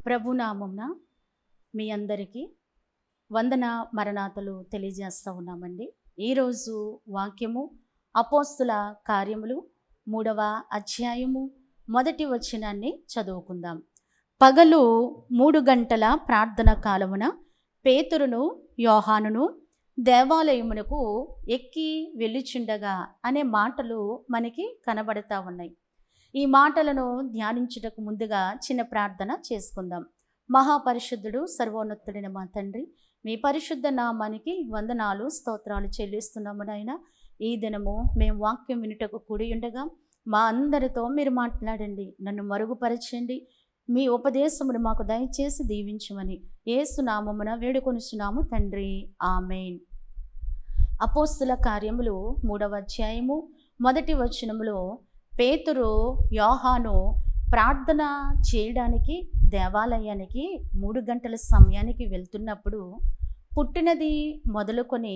ప్రభునామంన మీ అందరికీ వందన మరణాతలు తెలియజేస్తూ ఉన్నామండి. ఈరోజు వాక్యము అపోస్తుల కార్యములు 3వ అధ్యాయము 1వ వచనాన్ని చదువుకుందాం. పగలు 3 గంటల ప్రార్థన కాలమున పేతురును యోహానును దేవాలయమునకు ఎక్కి వెళ్ళుచుండగా అనే మాటలు మనకి కనబడతా ఉన్నాయి. ఈ మాటలను ధ్యానించుటకు ముందుగా చిన్న ప్రార్థన చేసుకుందాం. మహాపరిశుద్ధుడు సర్వోన్నతుడైన మా తండ్రి, మీ పరిశుద్ధ నామానికి వందనాలు స్తోత్రాలు చెల్లిస్తున్నాము నాయన. ఈ దినము మేము వాక్యం వినుటకు కూడి ఉండగా మా అందరితో మీరు మాట్లాడండి, నన్ను మరుగుపరచండి, మీ ఉపదేశమును మాకు దయచేసి దీవించమని యేసు నామమున వేడుకొనుచున్నాము తండ్రి, ఆమేన్. అపోస్తుల కార్యములు 3వ అధ్యాయము 1వ వచనములో పేతురు యోహాను ప్రార్థన చేయడానికి దేవాలయానికి 3 గంటల సమయానికి వెళ్తున్నప్పుడు పుట్టినది మొదలుకొని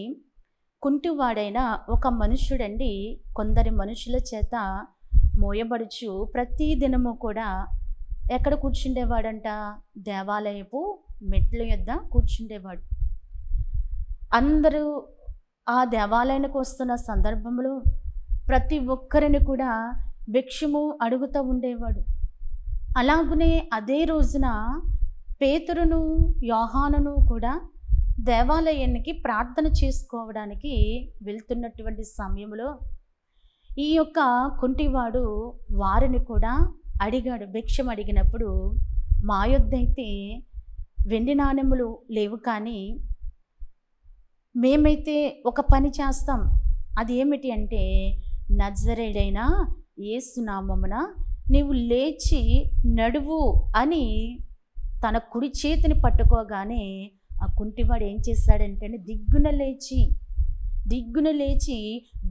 కుంటివాడైన ఒక మనుష్యుడండి కొందరి మనుషుల చేత మోయబడుచు ప్రతి దినము కూడా ఎక్కడ కూర్చుండేవాడంట? దేవాలయపు మెట్ల యొద్ద కూర్చుండేవాడు. అందరూ ఆ దేవాలయానికి వస్తున్న సందర్భంలో ప్రతి ఒక్కరిని కూడా భిక్షము అడుగుతూ ఉండేవాడు. అలాగనే అదే రోజున పేతురును యోహానును కూడా దేవాలయానికి ప్రార్థన చేసుకోవడానికి వెళ్తున్నటువంటి సమయంలో ఈ యొక్క కుంటివాడు వారిని కూడా అడిగాడు. భిక్షం అడిగినప్పుడు, మా యొద్ద అయితే వెండి నాణెములు లేవు, కానీ మేమైతే ఒక పని చేస్తాం. అది ఏమిటి అంటే, నజరేయుడైన యేసు నామమున నీవు లేచి నడువు అని తన కుడి చేతిని పట్టుకోగానే ఆ కుంటివాడు ఏం చేశాడంటే దిగ్గున లేచి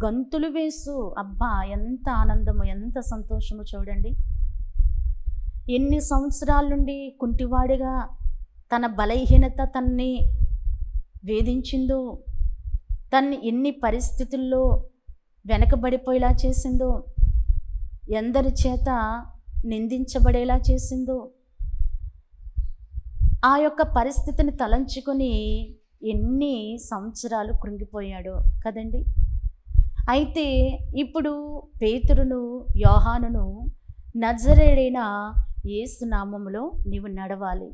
గంతులు వేసు. అబ్బా, ఎంత ఆనందము, ఎంత సంతోషము చూడండి. ఎన్ని సంవత్సరాల నుండి కుంటివాడిగా తన బలహీనత తన్ని వేధించిందో, తన్ని ఎన్ని పరిస్థితుల్లో వెనకబడిపోయేలా చేసిందో, ఎందరి చేత నిందించబడేలా చేసిందో, ఆ యొక్క పరిస్థితిని తలంచుకొని ఎన్ని సంవత్సరాలు కృంగిపోయాడో కదండి. అయితే ఇప్పుడు పేతురును యోహానును నజరేయుడైన యేసు నామములో నీవు నడవాలి.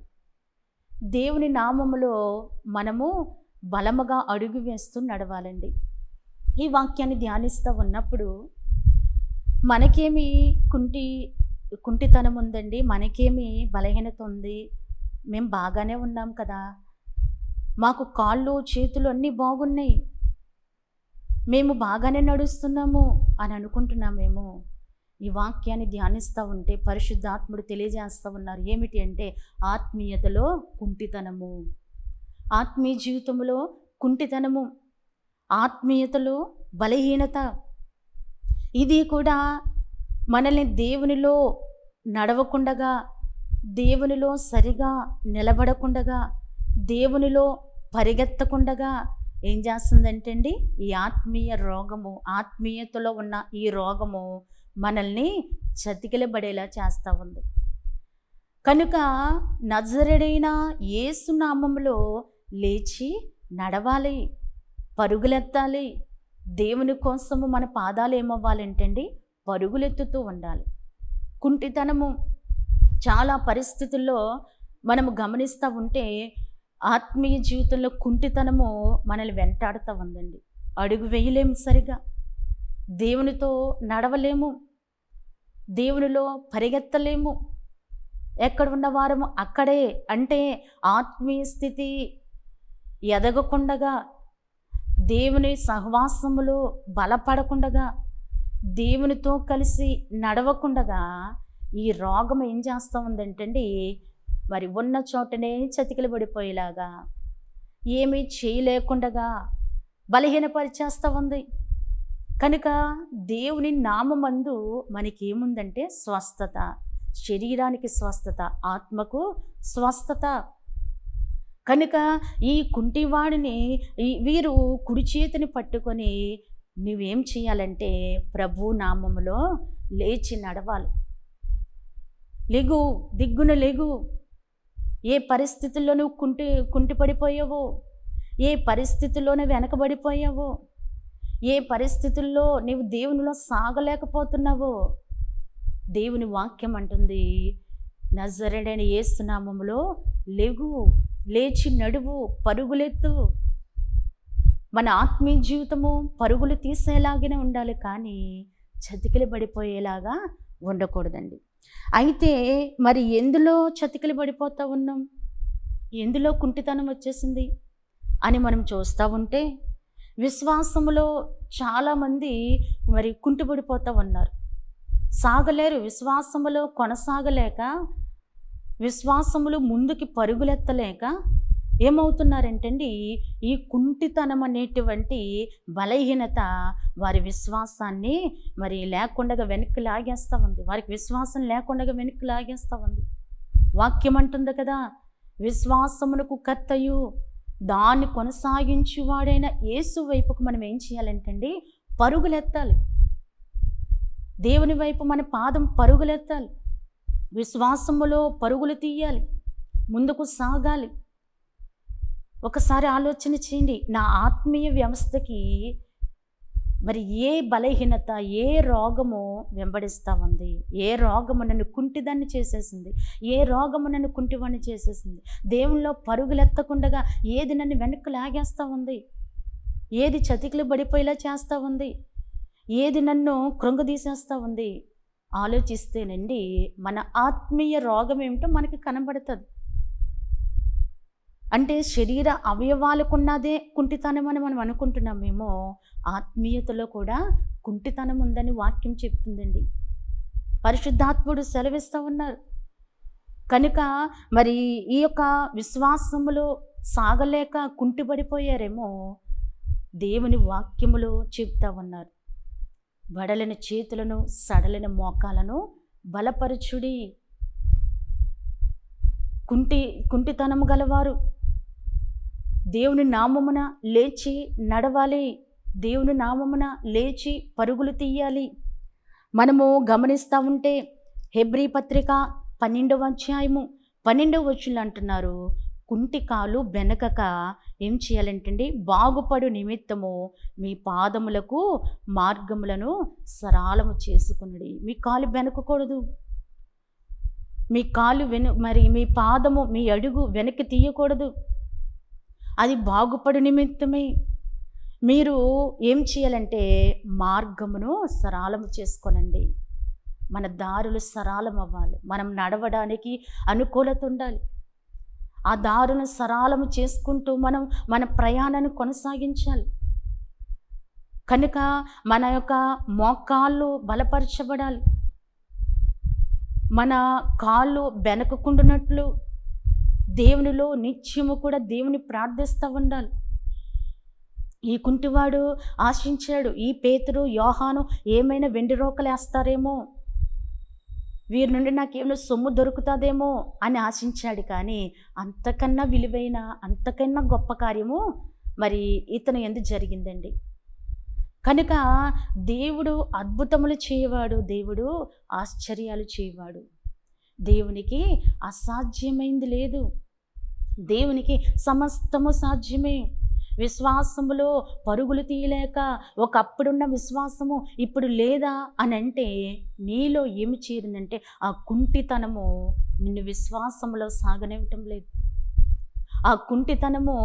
దేవుని నామములో మనము బలముగా అడుగు వేస్తూ నడవాలండి. ఈ వాక్యాన్ని ధ్యానిస్తూ ఉన్నప్పుడు మనకేమి కుంటితనం ఉందండి, మనకేమి బలహీనత ఉంది, మేము బాగానే ఉన్నాం కదా, మాకు కాళ్ళు చేతులు అన్నీ బాగున్నాయి, మేము బాగానే నడుస్తున్నాము అని అనుకుంటున్నామేమో. ఈ వాక్యాన్ని ధ్యానిస్తూ ఉంటే పరిశుద్ధాత్ముడు తెలియజేస్తూ ఉన్నారు. ఏమిటి అంటే, ఆత్మీయతలో కుంటితనము, ఆత్మీయ జీవితంలో కుంటితనము, ఆత్మీయతలో బలహీనత, ఇది కూడా మనల్ని దేవునిలో నడవకుండగా, దేవునిలో సరిగా నిలబడకుండగా, దేవునిలో పరిగెత్తకుండగా ఏం చేస్తుందంటే అండి, ఈ ఆత్మీయ రోగము, ఆత్మీయతలో ఉన్న ఈ రోగము మనల్ని చతికిలబడేలా చేస్తూ ఉంది. కనుక నజరేయుడైన యేసు నామములో లేచి నడవాలి, పరుగులెత్తాలి. దేవుని కోసము మన పాదాలు ఏమవ్వాలంటండి, పరుగులెత్తుతూ ఉండాలి. కుంటితనము చాలా పరిస్థితుల్లో మనము గమనిస్తూ ఉంటే ఆత్మీయ జీవితంలో కుంటితనము మనల్ని వెంటాడుతూ ఉందండి. అడుగు వేయలేము, సరిగా దేవునితో నడవలేము, దేవునిలో పరిగెత్తలేము. ఎక్కడ ఉన్నవారము అక్కడే, అంటే ఆత్మీయ స్థితి ఎదగకుండగా, దేవుని సహవాసములో బలపడకుండగా, దేవునితో కలిసి నడవకుండగా ఈ రోగం ఏం చేస్తూ ఉందంటండి, మరి ఉన్న చోటనే చతికిలు పడిపోయేలాగా, ఏమీ చేయలేకుండగా బలహీనపరిచేస్తూ ఉంది. కనుక దేవుని నామమందు మనకేముందంటే స్వస్థత, శరీరానికి స్వస్థత, ఆత్మకు స్వస్థత. కనుక ఈ కుంటివాడిని వీరు కుడి చేతిని పట్టుకొని నువ్వేం చేయాలంటే ప్రభు నామములో లేచి నడవాలి. లెగు, దిగ్గున లెగు, ఏ పరిస్థితుల్లో నువ్వు కుంటిపడిపోయావో, ఏ పరిస్థితుల్లో నువ్వు వెనకబడిపోయావో, ఏ పరిస్థితుల్లో నీవు దేవునిలో సాగలేకపోతున్నావో, దేవుని వాక్యం అంటుంది, నజరేయుడైన యేసు నామములో లెగు, లేచి నడువు, పరుగులెత్తు. మన ఆత్మీయ జీవితము పరుగులు తీసేలాగానే ఉండాలి, కానీ చతికిలి పడిపోయేలాగా ఉండకూడదండి. అయితే మరి ఎందులో చతికిలి పడిపోతూ ఉన్నాం, ఎందులో కుంటితనం వచ్చేసింది అని మనం చూస్తూ ఉంటే, విశ్వాసములో చాలామంది మరి కుంటిపడిపోతూ ఉన్నారు, సాగలేరు. విశ్వాసములో కొనసాగలేక, విశ్వాసములు ముందుకి పరుగులెత్తలేక ఏమవుతున్నారంటండి, ఈ కుంటితనం అనేటువంటి బలహీనత వారి విశ్వాసాన్ని మరి లేకుండా వెనక్కి లాగేస్తూ ఉంది. వారికి విశ్వాసం లేకుండా వెనక్కి లాగేస్తూ ఉంది. వాక్యం అంటుంది కదా, విశ్వాసమునకు కర్తయు దాన్ని కొనసాగించువాడైన యేసు వైపుకు మనం ఏం చేయాలంటండి, పరుగులెత్తాలి. దేవుని వైపు మన పాదం పరుగులెత్తాలి, విశ్వాసములో పరుగులు తీయాలి, ముందుకు సాగాలి. ఒకసారి ఆలోచన చేయండి, నా ఆత్మీయ వ్యవస్థకి మరి ఏ బలహీనత, ఏ రోగము వెంబడిస్తూ ఉంది, ఏ రోగము నన్ను కుంటిదాన్ని చేసేసింది, ఏ రోగము నన్ను కుంటివాణ్ణి చేసేసింది, దేవునిలో పరుగులెత్తకుండా ఏది నన్ను వెనక్కి లాగేస్తూ ఉంది, ఏది చతికిలు పడిపోయేలా చేస్తూ ఉంది, ఏది నన్ను కృంగదీసేస్తూ ఉంది. ఆలోచిస్తేనండి మన ఆత్మీయ రోగం ఏమిటో మనకి కనబడుతుంది. అంటే శరీర అవయవాలకున్నదే కుంటితనం అని మనం అనుకుంటున్నామేమో, ఆత్మీయతలో కూడా కుంటితనం ఉందని వాక్యం చెప్తుందండి. పరిశుద్ధాత్ముడు సెలవిస్తూ ఉన్నారు. కనుక మరి ఈ యొక్క విశ్వాసములో సాగలేక కుంటిపడిపోయారేమో, దేవుని వాక్యములో చెప్తా ఉన్నారు. బడలిన చేతులను, సడలిన మోకాలను బలపరచుడి. కుంటితనము గలవారు దేవుని నామమున లేచి నడవాలి, దేవుని నామమున లేచి పరుగులు తీయాలి. మనము గమనిస్తూ ఉంటే హెబ్రీ పత్రిక 12వ అధ్యాయము 12వ వచనం అంటున్నారు, కుంటి కాలు బెనకక ఏం చేయాలంటండి, బాగుపడు నిమిత్తము మీ పాదములకు మార్గములను సరళము చేసుకునుడి. మీ కాలు బెనకకూడదు, మీ కాలు మరి మీ పాదము, మీ అడుగు వెనక్కి తీయకూడదు. అది బాగుపడు నిమిత్తమే మీరు ఏం చేయాలంటే మార్గమును సరళము చేసుకోనండి. మన దారులు సరళం అవ్వాలి, మనం నడవడానికి అనుకూలత ఉండాలి. ఆ దారును సరళము చేసుకుంటూ మనం మన ప్రయాణాన్ని కొనసాగించాలి. కనుక మన యొక్క మోకాళ్ళు బలపరచబడాలి, మన కాళ్ళు బెనకకుండునట్లు దేవునిలో నిత్యము కూడా దేవుని ప్రార్థిస్తూ ఉండాలి. ఈ కుంటివాడు ఆశించాడు, ఈ పేతురు యోహాను ఏమైనా వెండి రోకలు వేస్తారేమో, వీరి నుండి నాకేమైనా సొమ్ము దొరుకుతుందేమో అని ఆశించాడు. కానీ అంతకన్నా విలువైన, అంతకన్నా గొప్ప కార్యము మరి ఇతను ఎందుకు జరిగిందండి. కనుక దేవుడు అద్భుతములు చేయవాడు, దేవుడు ఆశ్చర్యాలు చేయవాడు. దేవునికి అసాధ్యమైంది లేదు, దేవునికి సమస్తము సాధ్యమే. విశ్వాసములో పరుగులు తీయలేక ఒకప్పుడున్న విశ్వాసము ఇప్పుడు లేదా అని అంటే నీలో ఏమి చేరిందంటే ఆ కుంటితనము నిన్ను విశ్వాసములో సాగనివ్వటం లేదు. ఆ కుంటితనము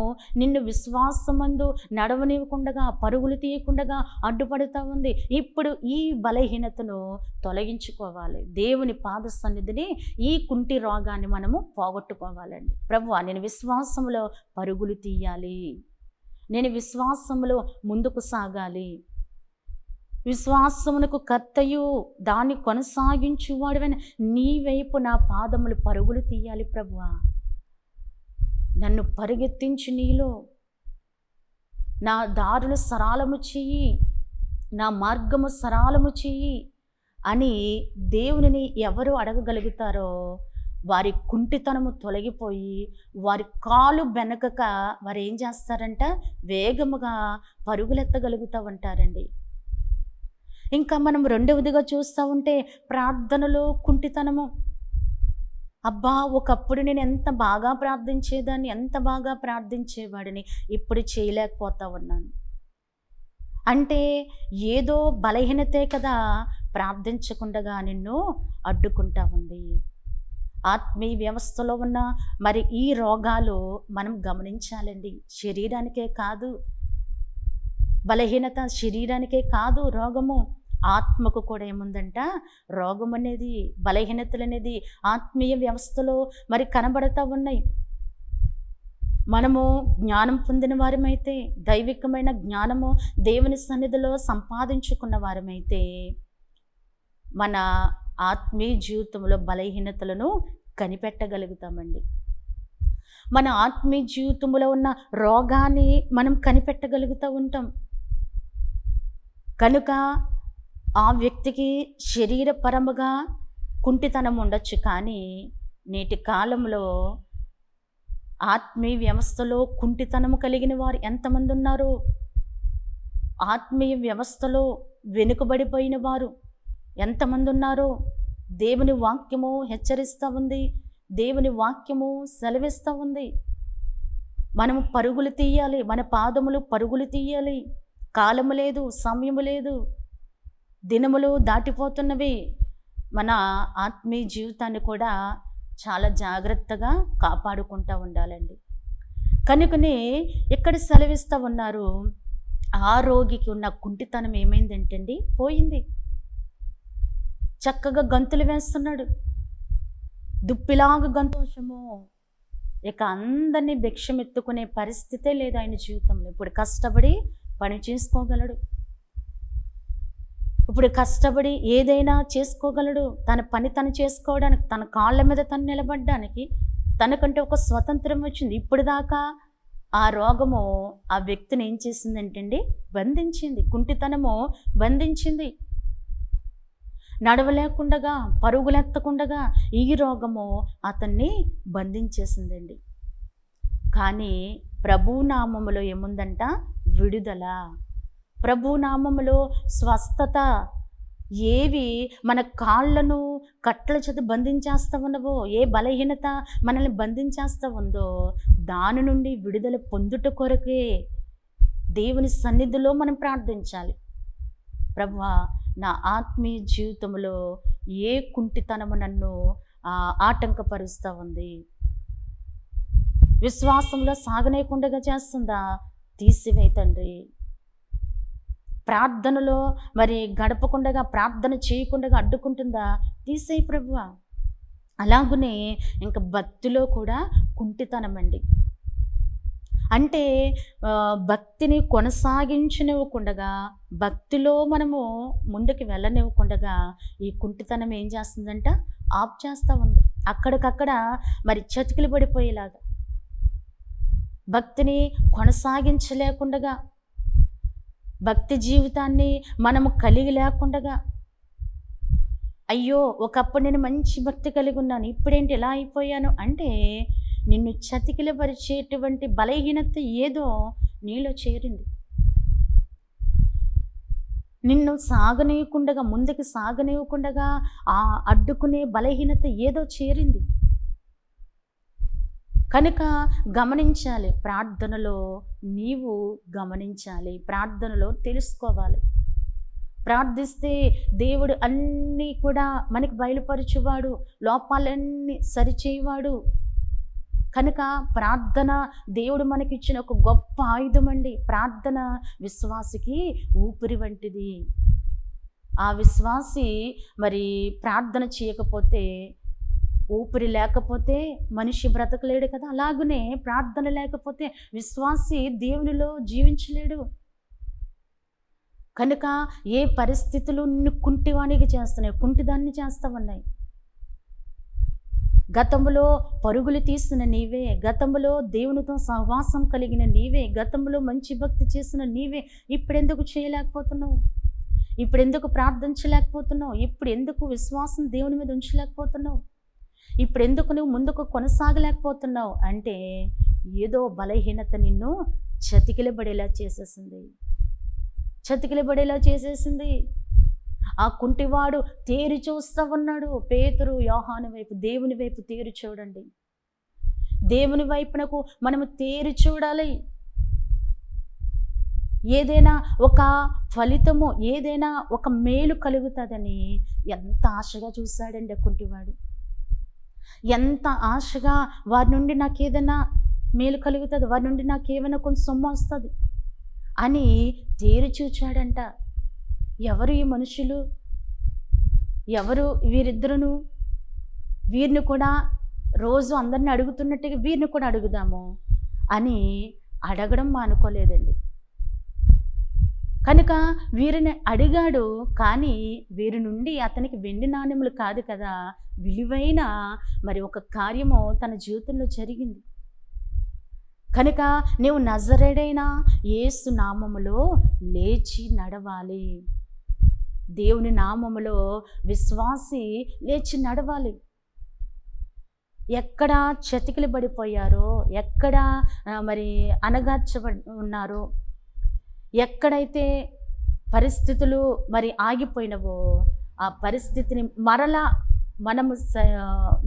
నిన్ను విశ్వాసమందు నడవనివ్వకుండా, పరుగులు తీయకుండా అడ్డుపడుతూ ఉంది. ఇప్పుడు ఈ బలహీనతను తొలగించుకోవాలి. దేవుని పాద సన్నిధిని ఈ కుంటి రోగాన్ని మనము పోగొట్టుకోవాలండి. ప్రభువా, నేను విశ్వాసములో పరుగులు తీయాలి, నేను విశ్వాసములో ముందుకు సాగాలి, విశ్వాసమునకు కర్తయు దాన్ని కొనసాగించువాడవైన నీ వైపు నా పాదములు పరుగులు తీయాలి. ప్రభువా, నన్ను పరిగెత్తించు, నీలో నా దారులు సరళము చెయ్యి, నా మార్గము సరళము చెయ్యి అని దేవునిని ఎవరు అడగగలుగుతారో వారి కుంటితనము తొలగిపోయి వారి కాలు బెనకక వారు ఏం చేస్తారంట, వేగముగా పరుగులెత్తగలుగుతూ ఉంటారండి. ఇంకా మనం రెండవదిగా చూస్తూ ఉంటే ప్రార్థనలో కుంటితనము. అబ్బా! ఒకప్పుడు నేను ఎంత బాగా ప్రార్థించేదాన్ని, ఎంత బాగా ప్రార్థించేవాడిని. ఇప్పుడు చేయలేకపోతా ఉన్నాను. అంటే ఏదో బలహీనతే కదా ప్రార్థించకుండగా నిన్ను అడ్డుకుంటా ఉంది. ఆత్మీయ వ్యవస్థలో ఉన్న మరి ఈ రోగాలు మనం గమనించాలండి. శరీరానికే కాదు, బలహీనత శరీరానికే కాదు రోగము. ఆత్మకు కూడా ఏముందంట రోగం అనేది, బలహీనతలనేది ఆత్మీయ వ్యవస్థలో మరి కనబడతా ఉన్నాయి. మనము జ్ఞానం పొందిన వారమైతే, దైవికమైన జ్ఞానము దేవుని సన్నిధిలో సంపాదించుకున్న వారమైతే, మన ఆత్మీయ జీవితంలో బలహీనతలను కనిపెట్టగలుగుతామండి. మన ఆత్మీయ జీవితంలో ఉన్న రోగాన్ని మనం కనిపెట్టగలుగుతూ ఉంటాం. కనుక ఆ వ్యక్తికి శరీరపరముగా కుంటితనం ఉండొచ్చు, కానీ నేటి కాలంలో ఆత్మీయ వ్యవస్థలో కుంటితనము కలిగిన వారు ఎంతమంది ఉన్నారు? ఆత్మీయ వ్యవస్థలో వెనుకబడిపోయిన వారు ఎంతమంది ఉన్నారో దేవుని వాక్యము హెచ్చరిస్తూ ఉంది. దేవుని వాక్యము సెలవిస్తూ ఉంది. మనము పరుగులు తీయాలి, మన పాదములు పరుగులు తీయాలి. కాలము లేదు, సమయము లేదు, దినములు దాటిపోతున్నవి. మన ఆత్మీయ జీవితాన్ని కూడా చాలా జాగ్రత్తగా కాపాడుకుంటూ ఉండాలండి. కనుకనే ఇక్కడ సెలవిస్తూ ఉన్నారు, ఆ రోగికి ఉన్న కుంటితనం ఏమైందంటండి పోయింది. చక్కగా గంతులు వేస్తున్నాడు, దుప్పిలాగా గంతోషము. ఇక అందరినీ భిక్షమెత్తుకునే పరిస్థితే లేదు ఆయన జీవితంలో. ఇప్పుడు కష్టపడి పని చేసుకోగలడు, ఇప్పుడు కష్టపడి ఏదైనా చేసుకోగలడు. తన పని తను చేసుకోవడానికి, తన కాళ్ళ మీద తను నిలబడడానికి తనకంటే ఒక స్వతంత్రం వచ్చింది. ఇప్పుడు దాకా ఆ రోగము ఆ వ్యక్తిని ఏం చేసిందంటండి బంధించింది. కుంటితనము బంధించింది. నడవలేకుండగా, పరుగులెత్తకుండగా ఈ రోగము అతన్ని బంధించేసిందండి. కానీ ప్రభునామములో ఏముందంట విడుదల, ప్రభునామములో స్వస్థత. ఏవి మన కాళ్ళను కట్టల చేత బంధించేస్తా ఉన్నవో, ఏ బలహీనత మనల్ని బంధించేస్తా ఉందో దాని నుండి విడుదల పొందుట కొరకే దేవుని సన్నిధిలో మనం ప్రార్థించాలి. ప్రభువా, నా ఆత్మీయ జీవితంలో ఏ కుంటితనము నన్ను ఆటంకపరుస్తూ ఉంది, విశ్వాసంలో సాగనేకుండగా చేస్తుందా, తీసివేయి తండ్రి. ప్రార్థనలో మరి గడపకుండగా, ప్రార్థన చేయకుండగా అడ్డుకుంటుందా, తీసేయి ప్రభువా. అలాగునే ఇంకా భక్తిలో కూడా కుంటితనం అండి. అంటే భక్తిని కొనసాగించనివ్వకుండగా, భక్తిలో మనము ముందుకు వెళ్ళనివ్వకుండగా ఈ కుంటితనం ఏం చేస్తుందంట ఆప్ చేస్తూ ఉంది. అక్కడికక్కడ మరి చతికిలు పడిపోయేలాగా, భక్తిని కొనసాగించలేకుండగా, భక్తి జీవితాన్ని మనము కలిగి లేకుండగా, అయ్యో ఒకప్పుడు నేను మంచి భక్తి కలిగి ఉన్నాను, ఇప్పుడేంటి ఇలా అయిపోయాను అంటే నిన్ను చతికిలపరిచేటువంటి బలహీనత ఏదో నీలో చేరింది. నిన్ను సాగనీయకుండగా, ముందుకు సాగనీయకుండగా ఆ అడ్డుకునే బలహీనత ఏదో చేరింది. కనుక గమనించాలి, ప్రార్థనలో నీవు గమనించాలి, ప్రార్థనలో తెలుసుకోవాలి. ప్రార్థిస్తే దేవుడు అన్నీ కూడా మనకి బయలుపరచువాడు, లోపాలన్నీ సరిచేయవాడు. కనుక ప్రార్థన దేవుడు మనకిచ్చిన ఒక గొప్ప ఆయుధం అండి. ప్రార్థన విశ్వాసికి ఊపిరి వంటిది. ఆ విశ్వాసి మరి ప్రార్థన చేయకపోతే, ఊపిరి లేకపోతే మనిషి బ్రతకలేడు కదా. అలాగనే ప్రార్థన లేకపోతే విశ్వాసి దేవునిలో జీవించలేడు. కనుక ఏ పరిస్థితులు నిన్ను కుంటివానికి చేస్తున్నాయి, కుంటిదాన్ని చేస్తా ఉన్నాయి. గతంలో పరుగులు తీసిన నీవే, గతంలో దేవునితో సహవాసం కలిగిన నీవే, గతంలో మంచి భక్తి చేసిన నీవే ఇప్పుడెందుకు చేయలేకపోతున్నావు? ఇప్పుడెందుకు ప్రార్థించలేకపోతున్నావు? ఇప్పుడెందుకు విశ్వాసం దేవుని మీద ఉంచలేకపోతున్నావు? ఇప్పుడెందుకు నువ్వు ముందుకు కొనసాగలేకపోతున్నావు అంటే ఏదో బలహీనత నిన్ను చతికిలబడేలా చేసేసింది. ఆ కుంటివాడు తేరి చూస్తూ ఉన్నాడు. పేతురు, యోహాను వైపు, దేవుని వైపు తేరి చూడండి. దేవుని వైపునకు మనము తేరి చూడాలి. ఏదైనా ఒక ఫలితము, ఏదైనా ఒక మేలు కలుగుతుందని ఎంత ఆశగా చూశాడండి ఆ కుంటివాడు. ఎంత ఆశగా వారి నుండి నాకేదైనా మేలు కలుగుతుంది, వారి నుండి నాకేమైనా కొంచెం సొమ్ము వస్తుంది అని తేరి చూచాడంట. ఎవరు ఈ మనుషులు? ఎవరు వీరిద్దరును? వీరిని కూడా రోజు అందరిని అడుగుతున్నట్టుగా వీరిని కూడా అడుగుదాము అని అడగడం మానుకోలేదండి. కనుక వీరిని అడిగాడు. కానీ వీరి నుండి అతనికి వెండి నాణెములు కాదు కదా, విలువైన మరి ఒక కార్యము తన జీవితంలో జరిగింది. కనుక నీవు నజరేయుడైన యేసు నామములో లేచి నడవాలి. దేవుని నామములో విశ్వాసి లేచి నడవాలి. ఎక్కడ చతికిలు పడిపోయారో, ఎక్కడ మరి అనగార్చబడి ఉన్నారో, ఎక్కడైతే పరిస్థితులు మరి ఆగిపోయినవో ఆ పరిస్థితిని మరలా మనము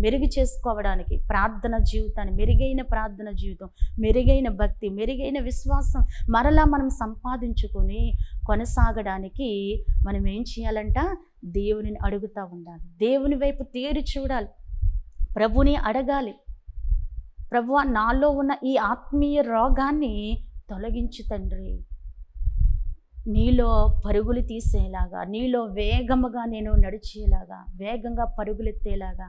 మెరుగు చేసుకోవడానికి ప్రార్థన జీవితాన్ని, మెరుగైన ప్రార్థన జీవితం, మెరుగైన భక్తి, మెరుగైన విశ్వాసం మరలా మనం సంపాదించుకొని కొనసాగడానికి మనం ఏం చేయాలంట? దేవునిని అడుగుతూ ఉండాలి. దేవుని వైపు తేరి చూడాలి. ప్రభుని అడగాలి. ప్రభువా, నాలో ఉన్న ఈ ఆత్మీయ రోగాన్ని తొలగించు తండ్రి. నీలో పరుగులు తీసేలాగా, నీలో వేగముగా నేను నడిచేలాగా, వేగంగా పరుగులెత్తేలాగా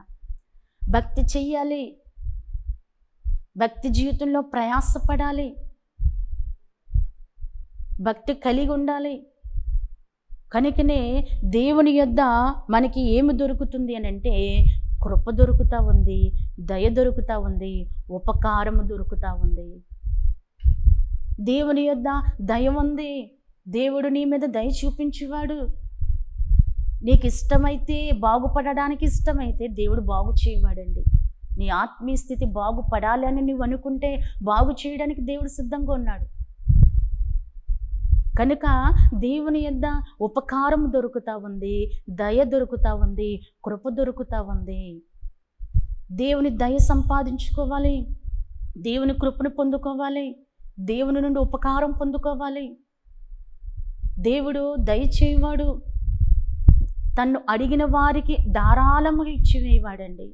భక్తి చెయ్యాలి. భక్తి జీవితంలో ప్రయాసపడాలి. భక్తి కలిగి ఉండాలి. కనుకనే దేవుని యొద్ద మనకి ఏమి దొరుకుతుంది అని అంటే, కృప దొరుకుతూ ఉంది, దయ దొరుకుతూ ఉంది, ఉపకారము దొరుకుతూ ఉంది. దేవుని యొద్ద దయ ఉంది. దేవుడు నీ మీద దయ చూపించేవాడు. నీకు ఇష్టమైతే, బాగుపడడానికి ఇష్టమైతే దేవుడు బాగు చేయవాడండి. నీ ఆత్మీయ స్థితి బాగుపడాలి అని నువ్వు అనుకుంటే బాగు చేయడానికి దేవుడు సిద్ధంగా ఉన్నాడు. కనుక దేవుని యొద్ద ఉపకారం దొరుకుతూ ఉంది, దయ దొరుకుతూ ఉంది, కృప దొరుకుతూ ఉంది. దేవుని దయ సంపాదించుకోవాలి, దేవుని కృపను పొందుకోవాలి, దేవుని నుండి ఉపకారం పొందుకోవాలి. దేవుడు దయచేయవాడు. తన్ను అడిగిన వారికి ధారాళముగా ఇచ్చివేయవాడండి.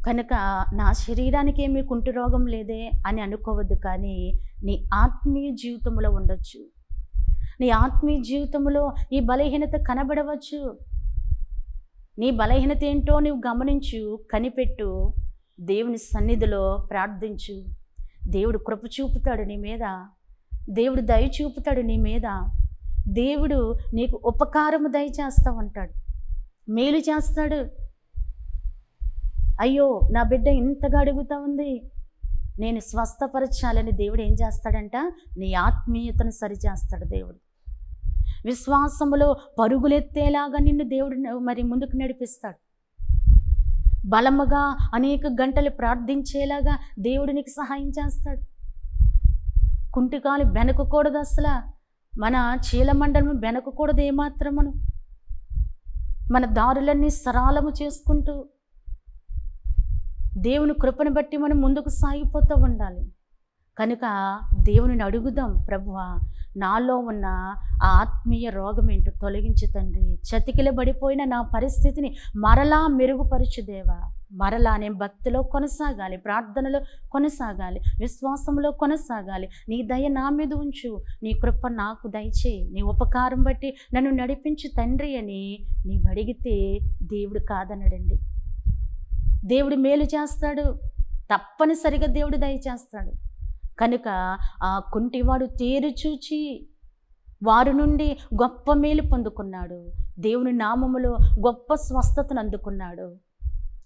కనుక నా శరీరానికి ఏమీ కుంటి రోగం లేదే అని అనుకోవద్దు. కానీ నీ ఆత్మీయ జీవితంలో ఉండొచ్చు. నీ ఆత్మీయ జీవితంలో ఈ బలహీనత కనబడవచ్చు. నీ బలహీనత ఏంటో నీవు గమనించు, కనిపెట్టు, దేవుని సన్నిధిలో ప్రార్థించు. దేవుడు కృప చూపుతాడు నీ మీద. దేవుడు దయ చూపుతాడు నీ మీద. దేవుడు నీకు ఉపకారము దయచేస్తూ ఉంటాడు, మేలు చేస్తాడు. అయ్యో, నా బిడ్డ ఇంతగా అడుగుతూ ఉంది, నేను స్వస్థపరచాలని దేవుడు ఏం చేస్తాడంట? నీ ఆత్మీయతను సరిచేస్తాడు దేవుడు. విశ్వాసములో పరుగులెత్తేలాగా నిన్ను దేవుడు మరి ముందుకు నడిపిస్తాడు. బలముగా అనేక గంటలు ప్రార్థించేలాగా దేవుడు నీకు సహాయం చేస్తాడు. కుంటికాలు బెనకకూడదు. అసలు మన చీలమండలము బెనకకూడదు ఏమాత్రమును. మన దారులన్నీ సరళము చేసుకుంటూ దేవుని కృపను బట్టి మనం ముందుకు సాగిపోతూ ఉండాలి. కనుక దేవుని అడుగుదాం, ప్రభువా, నాలో ఉన్న ఆ ఆత్మీయ రోగం ఏంటో తొలగించు తండ్రి. చతికిలబడిపోయిన నా పరిస్థితిని మరలా మెరుగుపరచు దేవా. మరలా నేను భక్తిలో కొనసాగాలి, ప్రార్థనలో కొనసాగాలి, విశ్వాసంలో కొనసాగాలి. నీ దయ నా మీద ఉంచు, నీ కృప నాకు దయచేయి, నీ ఉపకారం బట్టి నన్ను నడిపించు తండ్రి అని నీవు అడిగితే దేవుడు కాదనడండి. దేవుడు మేలు చేస్తాడు, తప్పనిసరిగా దేవుడు దయచేస్తాడు. కనుక ఆ కుంటివాడు తేరి చూచి వారి నుండి గొప్ప మేలు పొందుకున్నాడు. దేవుని నామములో గొప్ప స్వస్థతను అందుకున్నాడు.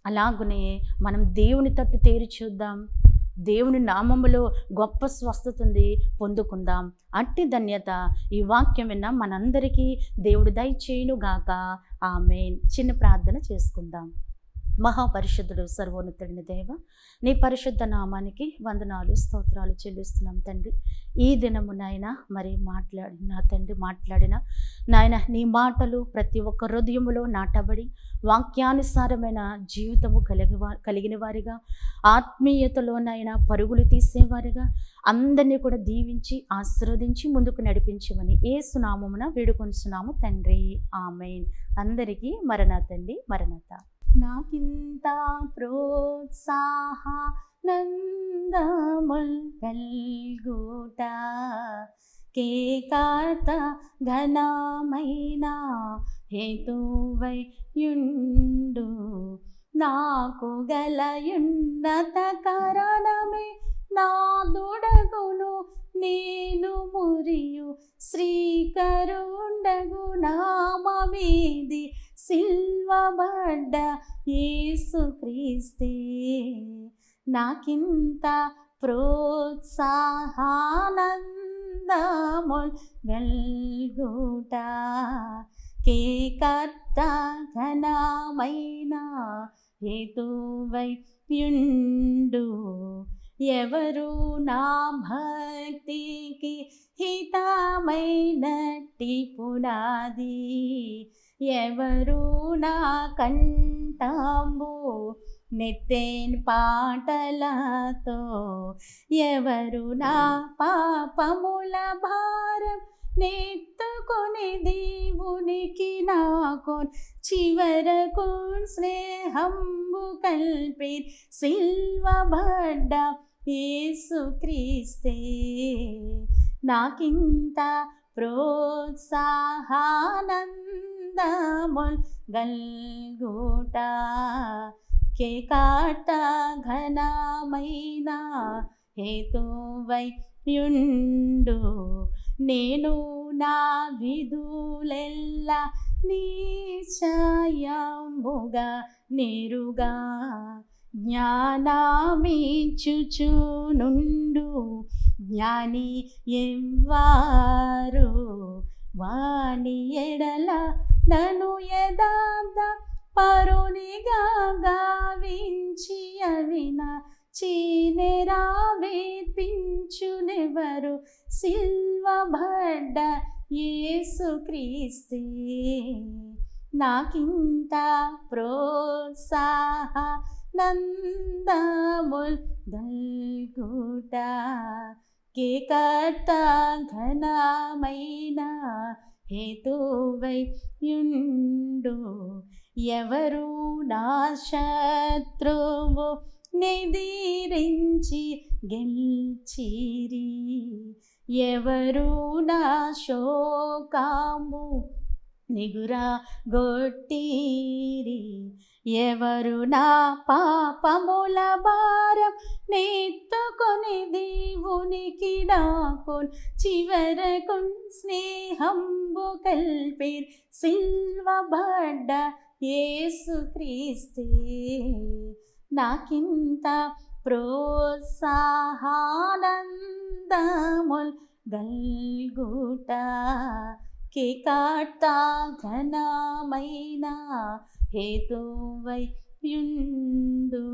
అలాగునే మనం దేవుని తట్టు తేరి చూద్దాం. దేవుని నామములో గొప్ప స్వస్థత ఉంది, పొందుకుందాం. అట్టి ధన్యత ఈ వాక్యం విన్న మనందరికీ దేవుడు దయచేయును గాక. ఆమేన్. చిన్న ప్రార్థన చేసుకుందాం. మహాపరిశుద్ధుడు సర్వోన్నతుడిని దేవ, నీ పరిశుద్ధ నామానికి వందనాలు స్తోత్రాలు చెల్లిస్తున్నాం తండ్రి. ఈ దినము నాయన మరి మాట్లాడిన నాయన నీ మాటలు ప్రతి ఒక్క హృదయములో నాటబడి వాక్యానుసారమైన జీవితము కలిగిన వారిగా, ఆత్మీయతలో నాయన పరుగులు తీసేవారిగా అందరినీ కూడా దీవించి ఆశీర్వదించి ముందుకు నడిపించమని యేసు నామమున వేడుకొనుచున్నాము తండ్రి. ఆమేన్. అందరికీ మరణాతండి మరణత. నాకింత ప్రోత్సాహనందముల్ కల్గుట కేకాత ఘనమైన హేతువై యుండు, నాకు గలయున్నత కారణమే నాదుడగును, నేను మురియు శ్రీకరుండగు నామమీది సిల్వబడ్డ యేసుక్రీస్తే. నాకింత ప్రోత్సాహానందముల్ గల్గుట కేకర్త ఘనమైన హేతువై యుండు, ఎవరు నా భక్తికి హితమైనట్టి పునాది, ఎవరు నా కంఠంబు నెత్తేన్ పాటలతో, ఎవరు నా పాపముల భారం నెత్తుకొని దేవునికి నాకు చివరకు స్నేహంబు కల్పి సిల్వబడ్డ యేసుక్రీస్తే. నాకింత ప్రోత్సాహానందముల్ గల్గుట కేకాట ఘనమైన హేతువై యుండు, నేను నా విధులెల్ల నిశ్చయముగా నేరుగా జ్ఞానమిచ్చుచునుండు జ్ఞాని ఎవ్వారు, వాని ఎడల నన్ను యథార్థ పరునిగా గావించి అవిన చీనెరా వేర్పించునెవరు, సిల్వబడ్డ యేసుక్రీస్తే. నాకింత ప్రోత్సాహనందముల్ గల్గుట కేకర్త ఘనమైన హేతువై యుండు, ఎవరు నా శత్రువు నిదిరించి గెల్చిరి, ఎవరు నా శోకాము నిగురా గొట్టిరి, ఎవరు నా పాపముల భారం నెత్తుకొని దేవునికి నాకు చివరకు స్నేహంబు కల్పి సిల్వబడ్డ యేసుక్రీస్తే. నాకింత ప్రోత్సాహానందముల్ గల్గుట కేకాట ఘనమైన హేతువై యుండు.